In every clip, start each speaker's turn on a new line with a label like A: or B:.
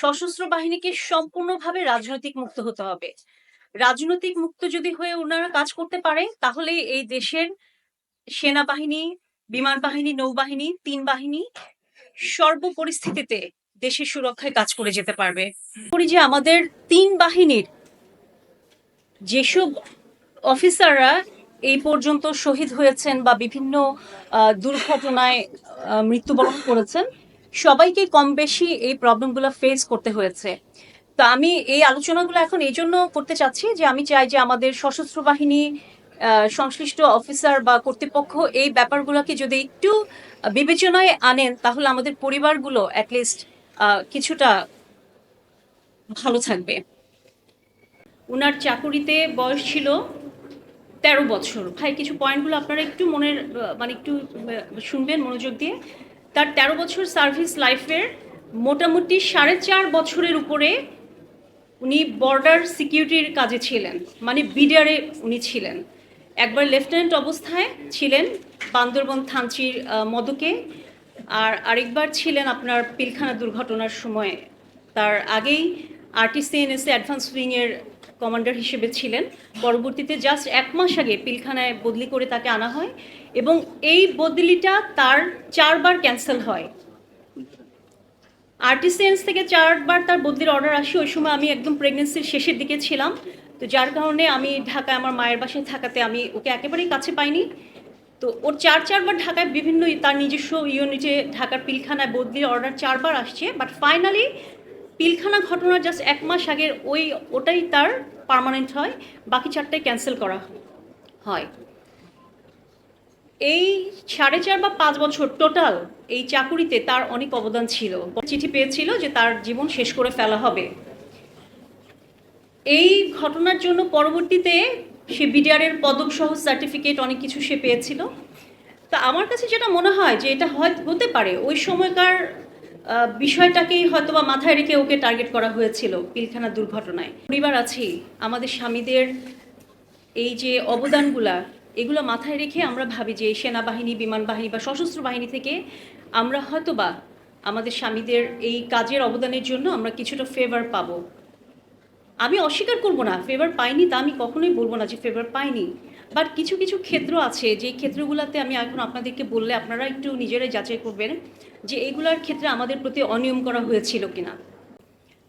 A: সশস্ত্র বাহিনীকে সম্পূর্ণভাবে রাজনৈতিক মুক্ত হতে হবে। রাজনৈতিক মুক্ত যদি হয়ে ওনারা কাজ করতে পারে তাহলে এই দেশের সেনাবাহিনী, বিমান বাহিনী, নৌবাহিনী, ৩ বাহিনী সর্বপরিস্থিতিতে দেশের সুরক্ষায় কাজ করে যেতে পারবে। করি যে আমাদের ৩ বাহিনীর যেসব অফিসাররা এই পর্যন্ত শহীদ হয়েছেন বা বিভিন্ন দুর্ঘটনায় মৃত্যুবরণ করেছেন, সবাইকে কম বেশি এই প্রবলেমগুলো ফেস করতে হয়েছে। তো আমি এই আলোচনাগুলো এখন এই জন্য করতে চাচ্ছি যে আমি চাই যে আমাদের সশস্ত্র বাহিনী, সংশ্লিষ্ট অফিসার বা কর্তৃপক্ষ এই ব্যাপারগুলোকে যদি একটু বিবেচনায় আনেন তাহলে আমাদের পরিবারগুলো অ্যাটলিস্ট কিছুটা ভালো থাকবে। উনার চাকুরিতে বয়স ছিল ১৩ বছর। ভাই কিছু পয়েন্টগুলো আপনারা একটু মনের মানে একটু শুনবেন মনোযোগ দিয়ে। তার ১৩ বছর সার্ভিস লাইফের মোটামুটি ৪.৫ বছরের উপরে উনি বর্ডার সিকিউরিটির কাজে ছিলেন, মানে বিডিআরে উনি ছিলেন। একবার লেফটেন্যান্ট অবস্থায় ছিলেন বান্দরবন থানচির মদকে, আর আরেকবার ছিলেন আপনার পিলখানা দুর্ঘটনার সময়। তার আগেই আরটিসিএনএসএ অ্যাডভান্স উইংয়ের কমান্ডার হিসেবে ছিলেন। পরবর্তীতে জাস্ট ১ মাস আগে পিলখানায় বদলি করে তাকে আনা হয় এবং এই বদলিটা তার ৪ বার ক্যান্সেল হয়। আরটিসিএনএস থেকে ৪ বার তার বদলির অর্ডার আসে। ওই সময় আমি একদম প্রেগনেন্সির শেষের দিকে ছিলাম, তো যার কারণে আমি ঢাকায় আমার মায়ের বাসায় থাকাতে আমি ওকে একেবারেই কাছে পাইনি। তো ওর ৪ বার ঢাকায় বিভিন্ন তার নিজস্ব ইউনিটে ঢাকার পিলখানায় বদলির অর্ডার ৪ বার আসছে, বাট ফাইনালি পিলখানা ঘটনার জাস্ট ১ মাস আগের ওটাই তার পার্মানেন্ট হয়, বাকি ৪টাই ক্যান্সেল করা হয়। এই ৪.৫ বা ৫ বছর টোটাল এই চাকুরিতে তার অনেক অবদান ছিল। চিঠি পেয়েছিল যে তার জীবন শেষ করে ফেলা হবে। এই ঘটনার জন্য পরবর্তীতে সে বিডিআরের পদক সহ সার্টিফিকেট অনেক কিছু সে পেয়েছিল। তা আমার কাছে যেটা মনে হয় যে এটা হতে পারে ওই সময়কার বিষয়টাকেই হয়তো বা মাথায় রেখে ওকে টার্গেট করা হয়েছিল পিলখানা দুর্ঘটনায়। পরিবার আছি, আমাদের স্বামীদের এই যে অবদানগুলা, এগুলো মাথায় রেখে আমরা ভাবি যে সেনাবাহিনী, বিমান বাহিনী বা সশস্ত্র বাহিনী থেকে আমরা হয়তো বা আমাদের স্বামীদের এই কাজের অবদানের জন্য আমরা কিছুটা ফেভার পাবো। আমি অস্বীকার করব না, ফেভার পাইনি তা আমি কখনোই বলবো না যে ফেভার পাইনি, বাট কিছু কিছু ক্ষেত্র আছে যে ক্ষেত্রগুলোতে আমি এখন আপনাদেরকে বললে আপনারা একটু নিজেরাই যাচাই করবেন যে এগুলার ক্ষেত্রে আমাদের প্রতি অনিয়ম করা হয়েছিল কিনা।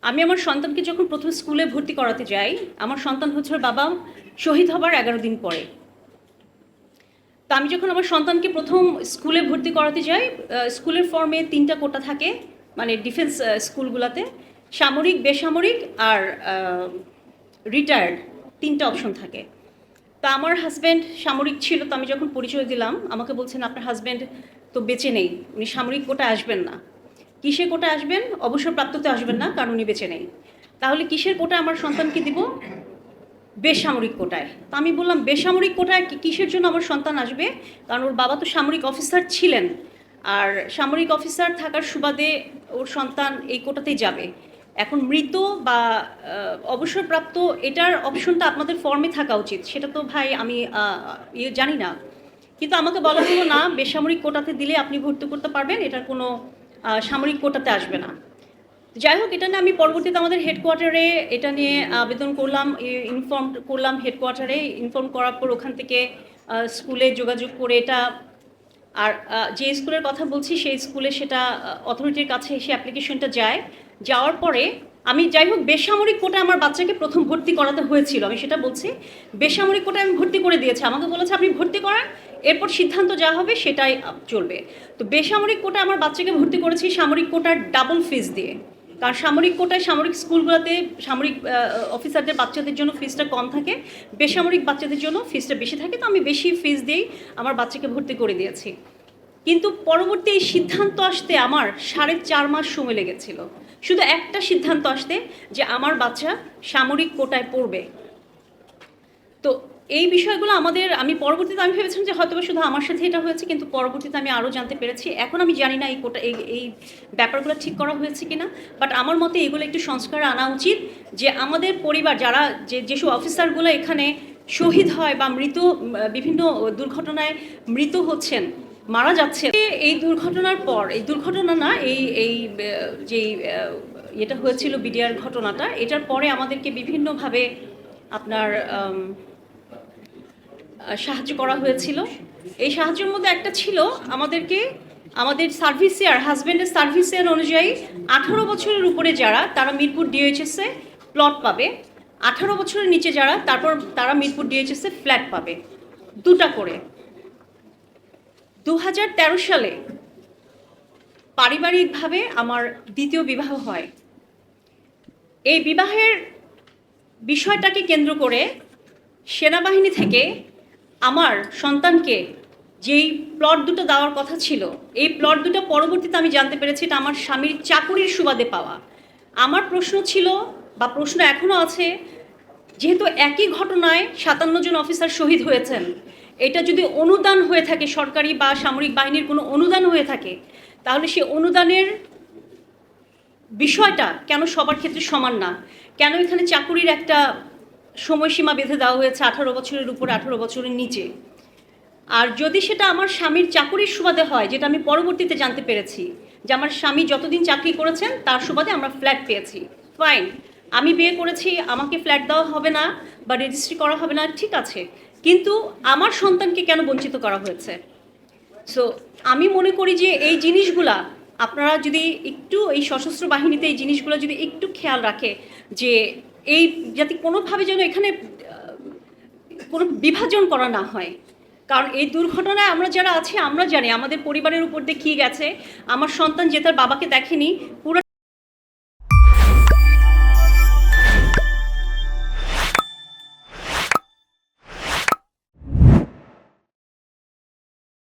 A: আমি আমার সন্তানকে যখন প্রথম স্কুলে ভর্তি করাতে যাই, আমার সন্তান হচ্ছে বাবা শহীদ হবার ১১ দিন পরে। তা আমি যখন আমার সন্তানকে প্রথম স্কুলে ভর্তি করাতে যাই, স্কুলের ফর্মে ৩টা কোটা থাকে, মানে ডিফেন্স স্কুলগুলোতে সামরিক, বেসামরিক আর রিটায়ার্ড, ৩টা অপশন থাকে। তা আমার হাজব্যান্ড সামরিক ছিল, তো আমি যখন পরিচয় দিলাম আমাকে বলছেন আপনার হাজব্যান্ড তো বেঁচে নেই, উনি সামরিক কোটায় আসবেন না। কিসের কোটায় আসবেন? অবসরপ্রাপ্ততে আসবেন না, কারণ উনি বেঁচে নেই। তাহলে কিসের কোটায় আমার সন্তানকে দিব? বেসামরিক কোটায়। তো আমি বললাম বেসামরিক কোটায় কিসের জন্য আমার সন্তান আসবে? কারণ ওর বাবা তো সামরিক অফিসার ছিলেন, আর সামরিক অফিসার থাকার সুবাদে ওর সন্তান এই কোটাতেই যাবে। এখন মৃত বা অবসরপ্রাপ্ত এটার অপশনটা আপনাদের ফর্মে থাকা উচিত, সেটা তো ভাই আমি জানি না। কিন্তু আমাকে বলা হলো না, বেসামরিক কোটাতে দিলে আপনি ভর্তি করতে পারবেন, এটার কোনো সামরিক কোটাতে আসবে না। যাই হোক, এটা নিয়ে আমি পরবর্তীতে আমাদের হেডকোয়ার্টারে এটা নিয়ে আবেদন করলাম, ইনফর্ম করলাম হেডকোয়ার্টারে। ইনফর্ম করার পর ওখান থেকে স্কুলে যোগাযোগ করে এটা, আর যে স্কুলের কথা বলছি সেই স্কুলে সেটা অথরিটির কাছে এসে অ্যাপ্লিকেশনটা যায়। যাওয়ার পরে আমি যাই হোক বেসামরিক কোটায় আমার বাচ্চাকে প্রথম ভর্তি করাতে হয়েছিল, আমি সেটা বলছি। বেসামরিক কোটায় আমি ভর্তি করে দিয়েছি, আমাকে বলেছে আপনি ভর্তি করান, এরপর সিদ্ধান্ত যা হবে সেটাই চলবে। তো বেসামরিক কোটায় আমার বাচ্চাকে ভর্তি করেছি সামরিক কোটার ডাবল ফিস দিয়ে, কারণ সামরিক কোটায় সামরিক স্কুলগুলোতে সামরিক অফিসারদের বাচ্চাদের জন্য ফিসটা কম থাকে, বেসামরিক বাচ্চাদের জন্য ফিসটা বেশি থাকে। তো আমি বেশি ফিস দিয়েই আমার বাচ্চাকে ভর্তি করে দিয়েছি। কিন্তু পরবর্তী এই সিদ্ধান্ত আসতে আমার ৪.৫ মাস সময় লেগেছিল, শুধু একটা সিদ্ধান্ত আসতে যে আমার বাচ্চা সামরিক কোটায় পড়বে। তো এই বিষয়গুলো আমি পরবর্তীতে আমি ভেবেছিলাম যে হয়তো শুধু আমার সাথে এটা হয়েছে, কিন্তু পরবর্তীতে আমি আরও জানতে পেরেছি। এখন আমি জানি না এই ব্যাপারগুলো ঠিক করা হয়েছে কিনা, বাট আমার মতে এগুলো একটু সংস্কার আনা উচিত যে আমাদের পরিবার যারা যেসব অফিসারগুলো এখানে শহীদ হয় বা বিভিন্ন দুর্ঘটনায় মৃত হচ্ছেন, মারা যাচ্ছে, এই দুর্ঘটনার পর, এই দুর্ঘটনা না, এই যেই এটা হয়েছিল বিডিআর ঘটনাটা, এটার পরে আমাদেরকে বিভিন্নভাবে আপনার সাহায্য করা হয়েছিল। এই সাহায্যের মধ্যে একটা ছিল আমাদের সার্ভিস ইয়ার, হাজব্যান্ডের সার্ভিস ইয়ার অনুযায়ী 18 বছরের উপরে যারা তারা মিরপুর ডিএইচএসে প্লট পাবে, 18 বছরের নিচে যারা তারা মিরপুর ডিএইচএসে ফ্ল্যাট পাবে, দুটা করে। 2013 সালে পারিবারিকভাবে আমার দ্বিতীয় বিবাহ হয়। এই বিবাহের বিষয়টাকে কেন্দ্র করে সেনাবাহিনী থেকে আমার সন্তানকে যেই প্লট দুটো দেওয়ার কথা ছিল, এই প্লট দুটো পরবর্তীতে আমি জানতে পেরেছি এটা আমার স্বামীর চাকুরির সুবাদে পাওয়া। আমার প্রশ্ন ছিল, বা প্রশ্ন এখনও আছে, যেহেতু একই ঘটনায় 57 জন অফিসার শহীদ হয়েছেন, এটা যদি অনুদান হয়ে থাকে, সরকারি বা সামরিক বাহিনীর কোনো অনুদান হয়ে থাকে, তাহলে সে অনুদানের বিষয়টা কেন সবার ক্ষেত্রে সমান না? কেন এখানে চাকুরির একটা সময়সীমা বেঁধে দেওয়া হয়েছে 18 বছরের উপর, 18 বছরের নিচে? আর যদি সেটা আমার স্বামীর চাকুরির সুবাদে হয়, যেটা আমি পরবর্তীতে জানতে পেরেছি যে আমার স্বামী যতদিন চাকরি করেছেন তার সুবাদে আমরা ফ্ল্যাট পেয়েছি, ফাইন, আমি বিয়ে করেছি, আমাকে ফ্ল্যাট দেওয়া হবে না বা রেজিস্ট্রি করা হবে না, ঠিক আছে, কিন্তু আমার সন্তানকে কেন বঞ্চিত করা হয়েছে? সো আমি মনে করি যে এই জিনিসগুলা আপনারা যদি একটু, এই সশস্ত্র বাহিনীতে এই জিনিসগুলো যদি একটু খেয়াল রাখে, যে এই যাতে কোনোভাবে যেন এখানে কোনো বিভাজন করা না হয়। কারণ এই দুর্ঘটনায় আমরা যারা আছি আমরা জানি আমাদের পরিবারের উপর দিয়ে কী গেছে। আমার সন্তান যে তার বাবাকে দেখেনি, পুরো